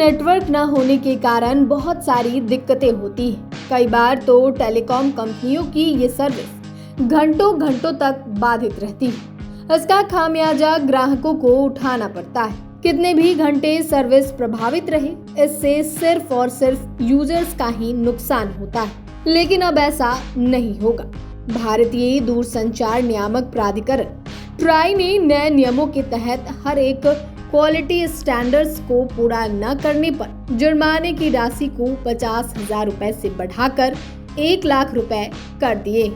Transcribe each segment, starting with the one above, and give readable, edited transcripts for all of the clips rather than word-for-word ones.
Network न होने के कारण बहुत सारी दिक्कतें होती हैं। कई बार तो टेलीकॉम कंपनियों की ये सर्विस घंटों घंटों तक बाधित रहती है। इसका खामियाजा ग्राहकों को उठाना पड़ता है। कितने भी घंटे सर्विस प्रभावित रहे, इससे सिर्फ और सिर्फ यूजर्स का ही नुकसान होता है। लेकिन अब ऐसा नहीं होगा। भारतीय दूरसंचार नियामक प्राधिकरण ट्राई ने नए नियमों के तहत हर एक क्वालिटी स्टैंडर्ड्स को पूरा न करने पर जुर्माने की राशि को 50,000 रुपए से बढ़ाकर 1 लाख रुपए कर दिए।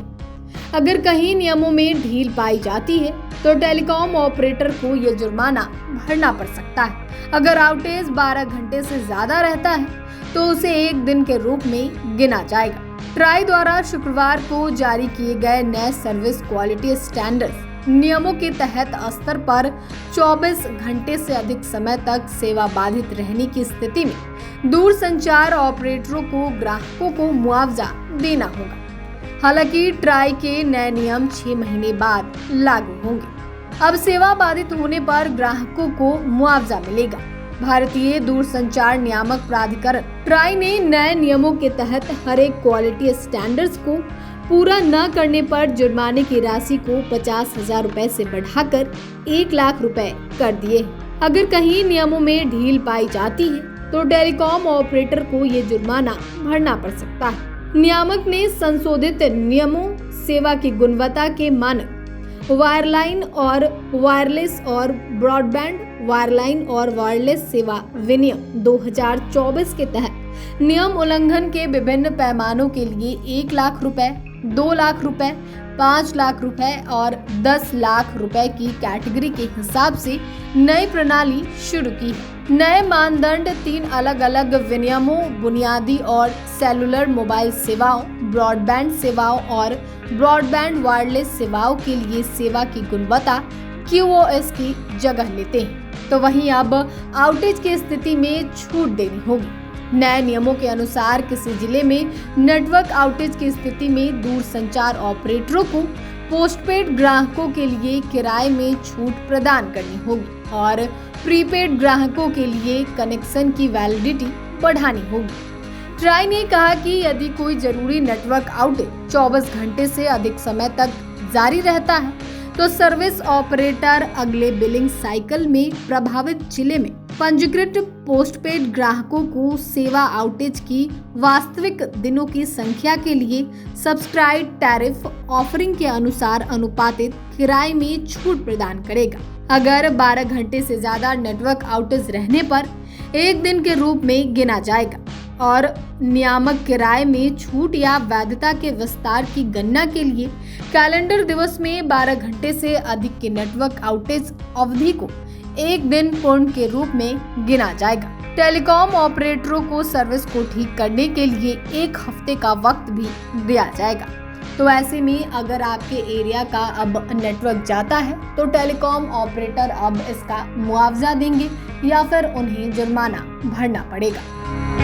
अगर कहीं नियमों में ढील पाई जाती है तो टेलीकॉम ऑपरेटर को यह जुर्माना भरना पड़ सकता है। अगर आउटेज 12 घंटे से ज्यादा रहता है तो उसे एक दिन के रूप में गिना जाएगा। ट्राई द्वारा शुक्रवार को जारी किए गए नए सर्विस क्वालिटी स्टैंडर्ड्स नियमों के तहत स्तर पर 24 घंटे से अधिक समय तक सेवा बाधित रहने की स्थिति में दूरसंचार ऑपरेटरों को ग्राहकों को मुआवजा देना होगा। हालांकि ट्राई के नए नियम 6 महीने बाद लागू होंगे। अब सेवा बाधित होने पर ग्राहकों को मुआवजा मिलेगा। भारतीय दूरसंचार नियामक प्राधिकरण ट्राई ने नए नियमों के तहत हर एक क्वालिटी स्टैंडर्ड्स को पूरा न करने पर जुर्माने की राशि को 50,000 रुपए से बढ़ाकर 1 लाख रुपए कर दिए। अगर कहीं नियमों में ढील पाई जाती है तो टेलीकॉम ऑपरेटर को ये जुर्माना भरना पड़ सकता है। नियामक ने संशोधित नियमों, सेवा की गुणवत्ता के मानक, वायरलाइन और वायरलेस और ब्रॉडबैंड वायरलाइन और वायरलेस सेवा विनियम 2024 के तहत नियम उल्लंघन के विभिन्न पैमानों के लिए 1 लाख रुपए, 2 लाख रुपए, 5 लाख रुपए और 10 लाख रुपए की कैटेगरी के हिसाब से नई प्रणाली शुरू की है। नए मानदंड 3 अलग अलग विनियमों, बुनियादी और सेलुलर मोबाइल सेवाओं, ब्रॉडबैंड सेवाओं और ब्रॉडबैंड वायरलेस सेवाओं के लिए सेवा की गुणवत्ता QoS की जगह लेते हैं। तो वहीं अब आउटेज की स्थिति में छूट देनी होगी। नए नियमों के अनुसार किसी जिले में नेटवर्क आउटेज की स्थिति में दूरसंचार ऑपरेटरों को पोस्टपेड ग्राहकों के लिए किराए में छूट प्रदान करनी होगी और प्रीपेड ग्राहकों के लिए कनेक्शन की वैलिडिटी बढ़ानी होगी। ट्राई ने कहा कि यदि कोई जरूरी नेटवर्क आउटेज 24 घंटे से अधिक समय तक जारी रहता है तो सर्विस ऑपरेटर अगले बिलिंग साइकिल में प्रभावित जिले में पंजीकृत पोस्टपेड ग्राहकों को सेवा आउटेज की वास्तविक दिनों की संख्या के लिए सब्सक्राइब टैरिफ ऑफरिंग के अनुसार अनुपातित किराए में छूट प्रदान करेगा। अगर 12 घंटे से ज्यादा नेटवर्क आउटेज रहने पर एक दिन के रूप में गिना जाएगा और नियामक किराए में छूट या वैधता के विस्तार की गणना के लिए कैलेंडर दिवस में 12 घंटे से अधिक की नेटवर्क आउटेज अवधि को एक दिन पूर्ण के रूप में गिना जाएगा। टेलीकॉम ऑपरेटरों को सर्विस को ठीक करने के लिए 1 हफ्ते का वक्त भी दिया जाएगा। तो ऐसे में अगर आपके एरिया का अब नेटवर्क जाता है तो टेलीकॉम ऑपरेटर अब इसका मुआवजा देंगे या फिर उन्हें जुर्माना भरना पड़ेगा।